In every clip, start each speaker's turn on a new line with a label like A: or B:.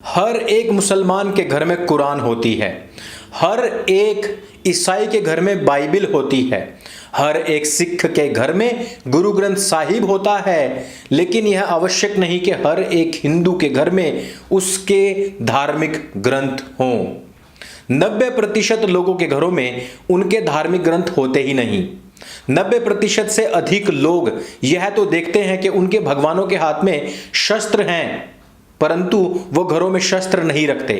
A: हर एक मुसलमान के घर में कुरान होती है, हर एक ईसाई के घर में बाइबिल होती है, हर एक सिख के घर में गुरु ग्रंथ साहिब होता है। लेकिन यह आवश्यक नहीं कि हर एक हिंदू के घर में उसके धार्मिक ग्रंथ हों। 90% लोगों के घरों में उनके धार्मिक ग्रंथ होते ही नहीं। 90% से अधिक लोग यह तो देखते हैं कि उनके भगवानों के हाथ में शस्त्र हैं, परंतु वो घरों में शस्त्र नहीं रखते।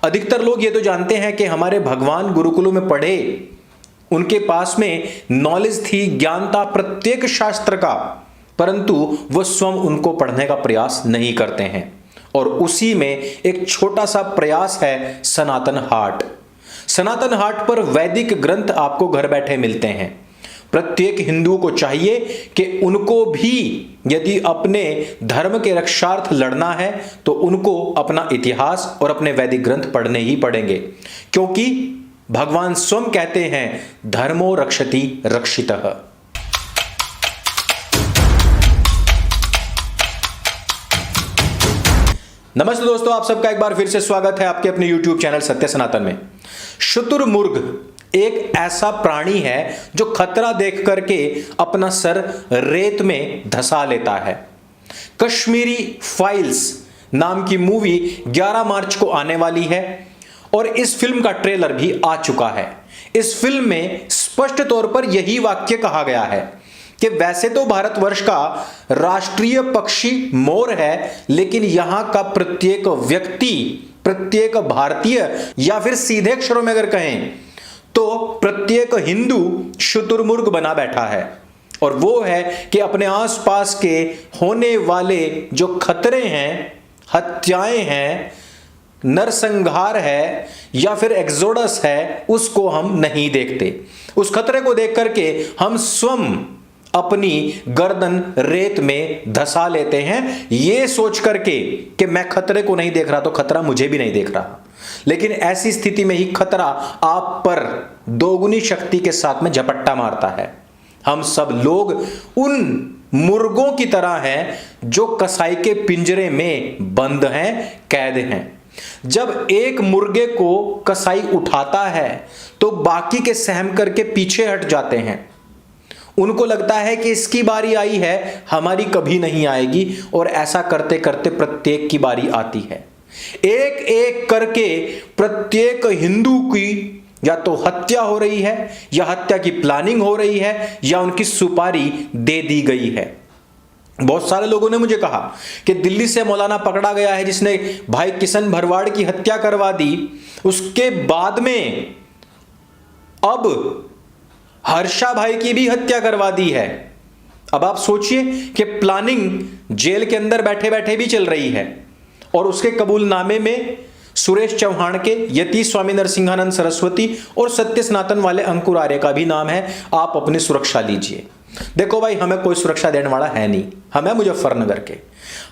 A: अधिकतर लोग ये तो जानते हैं कि हमारे भगवान गुरुकुलों में पढ़े, उनके पास में नॉलेज थी, ज्ञान था प्रत्येक शास्त्र का, परंतु वो स्वयं उनको पढ़ने का प्रयास नहीं करते हैं। और उसी में एक छोटा सा प्रयास है सनातन हाट। सनातन हाट पर वैदिक ग्रंथ आपको घर बैठे मिलते हैं। प्रत्येक हिंदू को चाहिए कि उनको भी यदि अपने धर्म के रक्षार्थ लड़ना है तो उनको अपना इतिहास और अपने वैदिक ग्रंथ पढ़ने ही पड़ेंगे, क्योंकि भगवान स्वयं कहते हैं धर्मो रक्षति रक्षितः। नमस्ते दोस्तों, आप सबका एक बार फिर से स्वागत है आपके अपने YouTube चैनल सत्य सनातन में। शुतुरमुर्ग एक ऐसा प्राणी है जो खतरा देख करके अपना सर रेत में धंसा लेता है। कश्मीरी फाइल्स नाम की मूवी 11 मार्च को आने वाली है और इस फिल्म का ट्रेलर भी आ चुका है। इस फिल्म में स्पष्ट तौर पर यही वाक्य कहा गया है कि वैसे तो भारतवर्ष का राष्ट्रीय पक्षी मोर है, लेकिन यहां का प्रत्येक व्यक्ति, प्रत्येक भारतीय, या फिर सीधे अक्षरों में अगर कहें तो प्रत्येक हिंदू शुतुरमुर्ग बना बैठा है। और वो है कि अपने आसपास के होने वाले जो खतरे हैं, हत्याएं हैं, नरसंहार है या फिर एक्सोडस है, उसको हम नहीं देखते। उस खतरे को देख करके हम स्वयं अपनी गर्दन रेत में धंसा लेते हैं, ये सोच करके कि मैं खतरे को नहीं देख रहा तो खतरा मुझे भी नहीं देख रहा। लेकिन ऐसी स्थिति में ही खतरा आप पर दोगुनी शक्ति के साथ में झपट्टा मारता है। हम सब लोग उन मुर्गों की तरह हैं जो कसाई के पिंजरे में बंद हैं, कैद हैं। जब एक मुर्गे को कसाई उठाता है तो बाकी के सहम करके पीछे हट जाते हैं। उनको लगता है कि इसकी बारी आई है, हमारी कभी नहीं आएगी, और ऐसा करते करते प्रत्येक की बारी आती है। एक एक करके प्रत्येक हिंदू की या तो हत्या हो रही है, या हत्या की प्लानिंग हो रही है, या उनकी सुपारी दे दी गई है। बहुत सारे लोगों ने मुझे कहा कि दिल्ली से मौलाना पकड़ा गया है जिसने भाई किशन भरवाड़ की हत्या करवा दी, उसके बाद में अब हर्षा भाई की भी हत्या करवा दी है। अब आप सोचिए कि प्लानिंग जेल के अंदर बैठे बैठे भी चल रही है, और उसके कबूलनामे में सुरेश चौहान के, यति स्वामी नरसिंहानंद सरस्वती और सत्य सनातन वाले अंकुर आर्य का भी नाम है। आप अपनी सुरक्षा लीजिए। देखो भाई, हमें कोई सुरक्षा देने वाला है नहीं, हम है मुजफ्फरनगर के।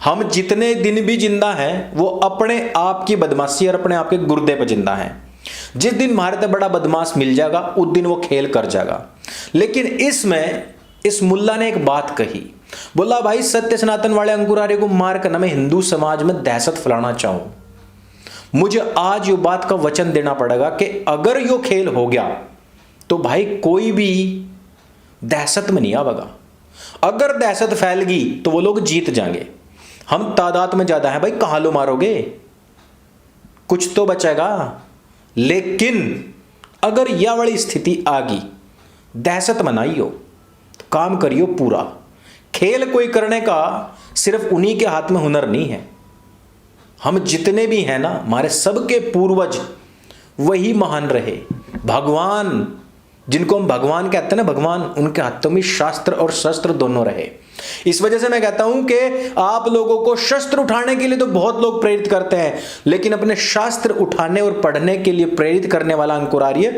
A: हम जितने दिन भी जिंदा हैं वो अपने आप की बदमाशी और अपने आप के गुर्दे पर जिंदा हैं। जिस दिन भारत बड़ा बदमाश मिल जाएगा उस दिन वो खेल कर जाएगा। लेकिन इसमें इस मुल्ला ने एक बात कही, बोला भाई सत्य सनातन वाले अंकुर आर्य को मार कर ना मैं हिंदू समाज में दहशत फैलाना चाहूं। मुझे आज ये बात का वचन देना पड़ेगा कि अगर यो खेल हो गया तो भाई कोई भी दहशत में नहीं आवेगा। अगर दहशत फैल गई तो वो लोग जीत जाएंगे। हम तादाद में ज्यादा हैं भाई, कहां लो मारोगे, कुछ तो बचेगा। लेकिन अगर यह वाली स्थिति आ गई, दहशत मनाइयो, काम करियो पूरा। खेल कोई करने का सिर्फ उन्हीं के हाथ में हुनर नहीं है। हम जितने भी हैं ना, हमारे सबके पूर्वज वही महान रहे। भगवान, जिनको हम भगवान कहते हैं ना, भगवान, उनके हाथों में शास्त्र और शस्त्र दोनों रहे। इस वजह से मैं कहता हूं कि आप लोगों को शस्त्र उठाने के लिए तो बहुत लोग प्रेरित करते हैं, लेकिन अपने शास्त्र उठाने और पढ़ने के लिए प्रेरित करने वाला अंकुर आर्य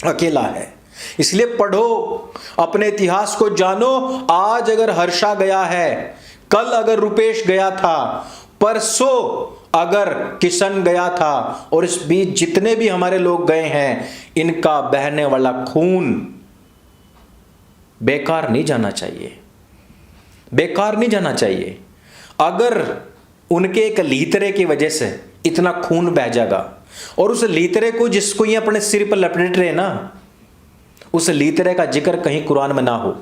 A: अकेला है। इसलिए पढ़ो, अपने इतिहास को जानो। आज अगर हर्षा गया है, कल अगर रुपेश गया था, परसों अगर किशन गया था, और इस बीच जितने भी हमारे लोग गए हैं, इनका बहने वाला खून बेकार नहीं जाना चाहिए, बेकार नहीं जाना चाहिए। अगर उनके एक लीतरे की वजह से इतना खून बह जाएगा, और उस लीतरे को जिसको ये अपने सिर पर लपेट रहे ना, उस लीतरे का जिक्र कहीं कुरान में ना हो,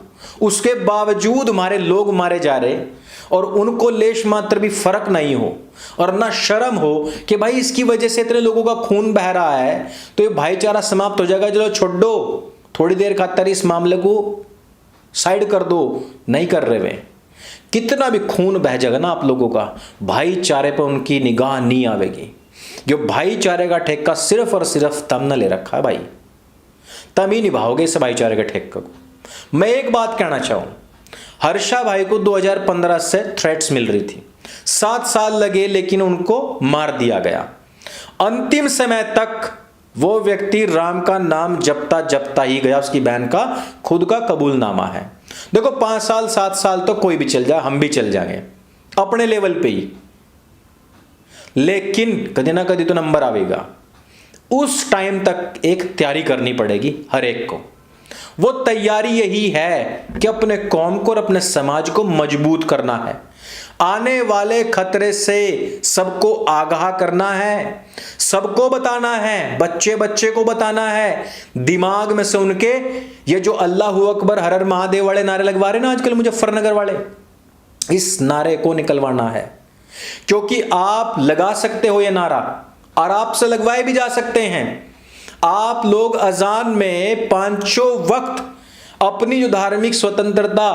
A: उसके बावजूद हमारे लोग मारे जा रहे और उनको लेश मात्र भी फर्क नहीं हो और ना शर्म हो कि भाई इसकी वजह से इतने लोगों का खून बह रहा है तो ये भाईचारा समाप्त हो जाएगा, चलो छोड़ दो, थोड़ी देर खातर इस मामले को साइड कर दो। नहीं कर रहे वे, कितना भी खून बह जाएगा ना आप लोगों का, भाईचारे पर उनकी निगाह नहीं आवेगी। जो भाईचारे का ठेका सिर्फ और सिर्फ तुमने ले रखा है भाई, तुम ही निभाओगे इस भाईचारे के ठेके को। मैं एक बात कहना चाहूं, हर्षा भाई को 2015 से थ्रेट्स मिल रही थी, 7 साल लगे लेकिन उनको मार दिया गया। अंतिम समय तक वो व्यक्ति राम का नाम जपता जपता ही गया, उसकी बहन का खुद का कबूलनामा है। देखो 5 साल 7 साल तो कोई भी चल जाए, हम भी चल जाएंगे अपने लेवल पे ही, लेकिन कभी ना कभी तो नंबर आवेगा। उस टाइम तक एक तैयारी करनी पड़ेगी हर एक को। वो तैयारी यही है कि अपने कौम को और अपने समाज को मजबूत करना है, आने वाले खतरे से सबको आगाह करना है, सबको बताना है, बच्चे बच्चे को बताना है, दिमाग में से उनके ये जो अल्लाह अकबर हर हर महादेव वाले नारे लगवा रहे ना आजकल मुजफ्फरनगर वाले, इस नारे को निकलवाना है। क्योंकि आप लगा सकते हो ये नारा और आपसे लगवाए भी जा सकते हैं। आप लोग अजान में 5 वक्त अपनी जो धार्मिक स्वतंत्रता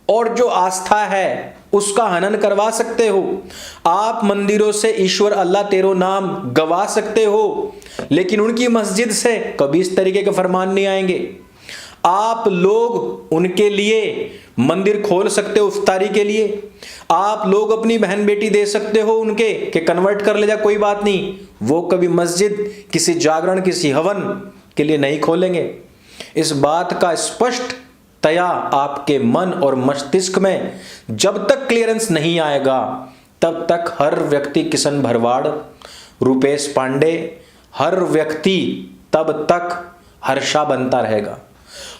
A: और जो आस्था है उसका हनन करवा सकते हो। आप मंदिरों से ईश्वर अल्लाह तेरो नाम गवा सकते हो, लेकिन उनकी मस्जिद से कभी इस तरीके के फरमान नहीं आएंगे। आप लोग उनके लिए मंदिर खोल सकते हो इफ्तारी के लिए, आप लोग अपनी बहन बेटी दे सकते हो उनके कि कन्वर्ट कर ले जा, कोई बात नहीं, वो कभी मस्जिद किसी जागरण किसी हवन के लिए नहीं खोलेंगे। इस बात का स्पष्ट तया आपके मन और मस्तिष्क में जब तक क्लियरेंस नहीं आएगा तब तक हर व्यक्ति किशन भरवाड़, रुपेश पांडे, हर व्यक्ति तब तक हर्षा बनता रहेगा।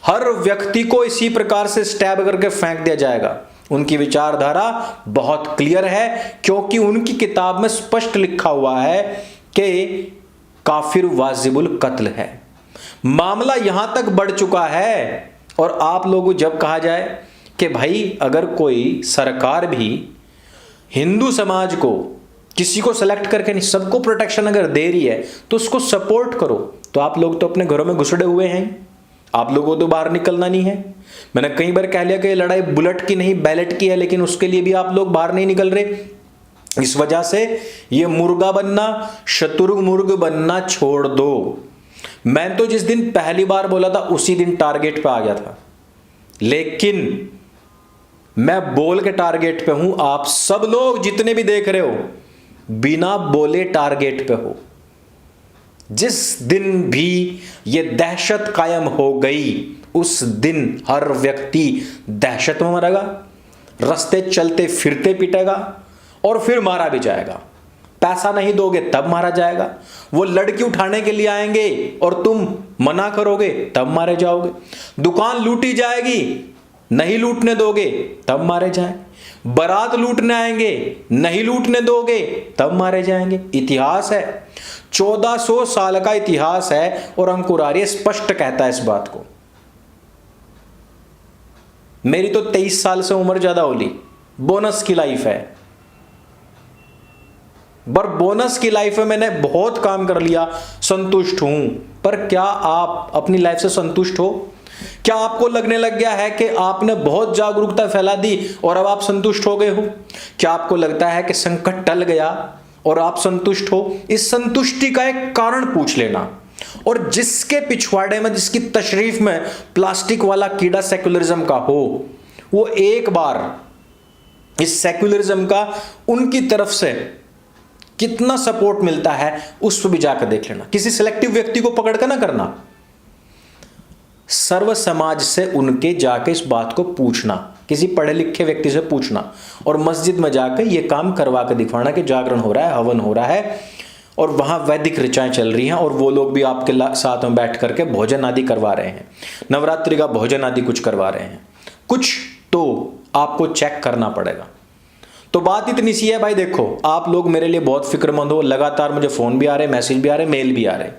A: हर व्यक्ति को इसी प्रकार से स्टैब करके फेंक दिया जाएगा। उनकी विचारधारा बहुत क्लियर है, क्योंकि उनकी किताब में स्पष्ट लिखा हुआ है कि काफिर वाजिबुल कत्ल है। मामला यहां तक बढ़ चुका है, और आप लोगों को जब कहा जाए कि भाई अगर कोई सरकार भी हिंदू समाज को किसी को सेलेक्ट करके नहीं, सबको प्रोटेक्शन अगर दे रही है तो उसको सपोर्ट करो, तो आप लोग तो अपने घरों में घुसड़े हुए हैं, आप लोगों को तो बाहर निकलना नहीं है। मैंने कई बार कह लिया कि लड़ाई बुलेट की नहीं बैलेट की है, लेकिन उसके लिए भी आप लोग बाहर नहीं निकल रहे। इस वजह से ये मुर्गा बनना, शतुर्मुर्ग बनना छोड़ दो। मैं तो जिस दिन पहली बार बोला था उसी दिन टारगेट पे आ गया था, लेकिन मैं बोल के टारगेट पे हूं। आप सब लोग जितने भी देख रहे हो बिना बोले टारगेट पे हो। जिस दिन भी ये दहशत कायम हो गई उस दिन हर व्यक्ति दहशत में मरेगा, रास्ते चलते फिरते पिटेगा और फिर मारा भी जाएगा। पैसा नहीं दोगे तब मारा जाएगा। वो लड़की उठाने के लिए आएंगे और तुम मना करोगे तब मारे जाओगे। दुकान लूटी जाएगी, नहीं लूटने दोगे तब मारे जाएंगे। बारात लूटने आएंगे, नहीं लूटने दोगे तब मारे जाएंगे। इतिहास है, 1400 साल का इतिहास है, और अंकुर आर्य स्पष्ट कहता है इस बात को। मेरी तो 23 साल से उम्र ज्यादा होली, बोनस की लाइफ है, पर बोनस की लाइफ में मैंने बहुत काम कर लिया, संतुष्ट हूं। पर क्या आप अपनी लाइफ से संतुष्ट हो? क्या आपको लगने लग गया है कि आपने बहुत जागरूकता फैला दी और अब आप संतुष्ट हो गए हो? क्या आपको लगता है कि संकट टल गया और आप संतुष्ट हो? इस संतुष्टि का एक कारण पूछ लेना, और जिसके पिछवाड़े में, जिसकी तशरीफ में प्लास्टिक वाला कीड़ा सेक्युलरिज्म का हो, वो एक बार इस सेक्युलरिज्म का उनकी तरफ से कितना सपोर्ट मिलता है उस पर भी जाकर देख लेना। किसी सिलेक्टिव व्यक्ति को पकड़कर ना करना, सर्व समाज से उनके जाके इस बात को पूछना, किसी पढ़े लिखे व्यक्ति से पूछना, और मस्जिद में जाकर यह काम करवा कर दिखवाना कि जागरण हो रहा है, हवन हो रहा है और वहां वैदिक ऋचाएं चल रही हैं, और वो लोग भी आपके साथ में बैठ करके भोजन आदि करवा रहे हैं, नवरात्रि का भोजन आदि कुछ करवा रहे हैं। कुछ तो आपको चेक करना पड़ेगा। तो बात इतनी सी है भाई, देखो आप लोग मेरे लिए बहुत फिक्रमंद हो, लगातार मुझे फोन भी आ रहे, मैसेज भी आ रहे, मेल भी आ रहे।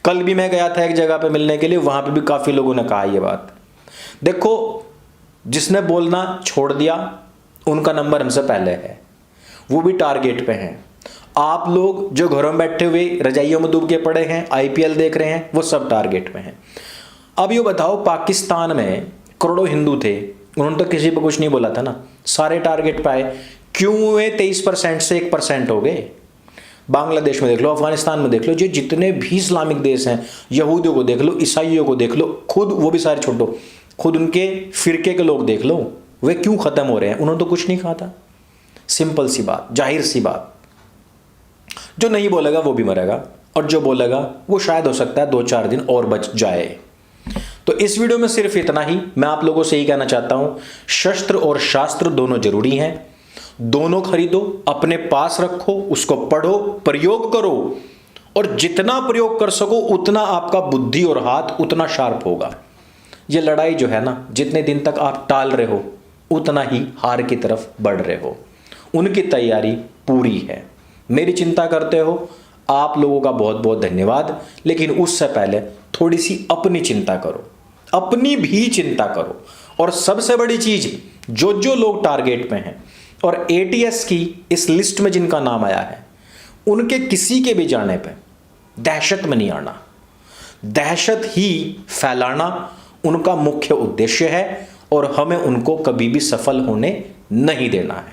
A: कल भी मैं गया था एक जगह पे मिलने के लिए, वहां पे भी काफी लोगों ने कहा ये बात। देखो, जिसने बोलना छोड़ दिया उनका नंबर हमसे पहले है, वो भी टारगेट पे हैं। आप लोग जो घरों में बैठे हुए रजाइयों में डूब के पड़े हैं, आईपीएल देख रहे हैं, वो सब टारगेट पे हैं। अब ये बताओ, पाकिस्तान में करोड़ों हिंदू थे, उन्होंने तो किसी पर कुछ नहीं बोला था ना, सारे टारगेट पे आए। क्यों वे 23% से 1% हो गए? बांग्लादेश में देख लो, अफगानिस्तान में देख लो, जो जितने भी इस्लामिक देश हैं, यहूदियों को देख लो, ईसाइयों को देख लो, खुद वो भी सारे छोड़ो, खुद उनके फिरके के लोग देख लो, वे क्यों खत्म हो रहे हैं? उन्होंने तो कुछ नहीं कहा था। सिंपल सी बात, जाहिर सी बात, जो नहीं बोलेगा वो भी मरेगा, और जो बोलेगा वो शायद हो सकता है 2-4 दिन और बच जाए। तो इस वीडियो में सिर्फ इतना ही। मैं आप लोगों से यही कहना चाहता हूं, शस्त्र और शास्त्र दोनों जरूरी हैं, दोनों खरीदो, अपने पास रखो, उसको पढ़ो, प्रयोग करो, और जितना प्रयोग कर सको उतना आपका बुद्धि और हाथ उतना शार्प होगा। ये लड़ाई जो है ना, जितने दिन तक आप टाल रहे हो उतना ही हार की तरफ बढ़ रहे हो। उनकी तैयारी पूरी है। मेरी चिंता करते हो, आप लोगों का बहुत बहुत धन्यवाद। लेकिन उससे पहले थोड़ी सी अपनी चिंता करो, अपनी भी चिंता करो। और सबसे बड़ी चीज, जो जो लोग टारगेट में हैं और एटीएस की इस लिस्ट में जिनका नाम आया है, उनके किसी के भी जाने पे दहशत में नहीं आना। दहशत ही फैलाना उनका मुख्य उद्देश्य है, और हमें उनको कभी भी सफल होने नहीं देना है।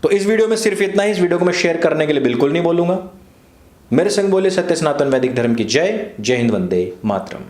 A: तो इस वीडियो में सिर्फ इतना ही। इस वीडियो को मैं शेयर करने के लिए बिल्कुल नहीं बोलूंगा। मेरे संग बोले सत्य सनातन वैदिक धर्म की जय। जय हिंद, वंदे मातरम।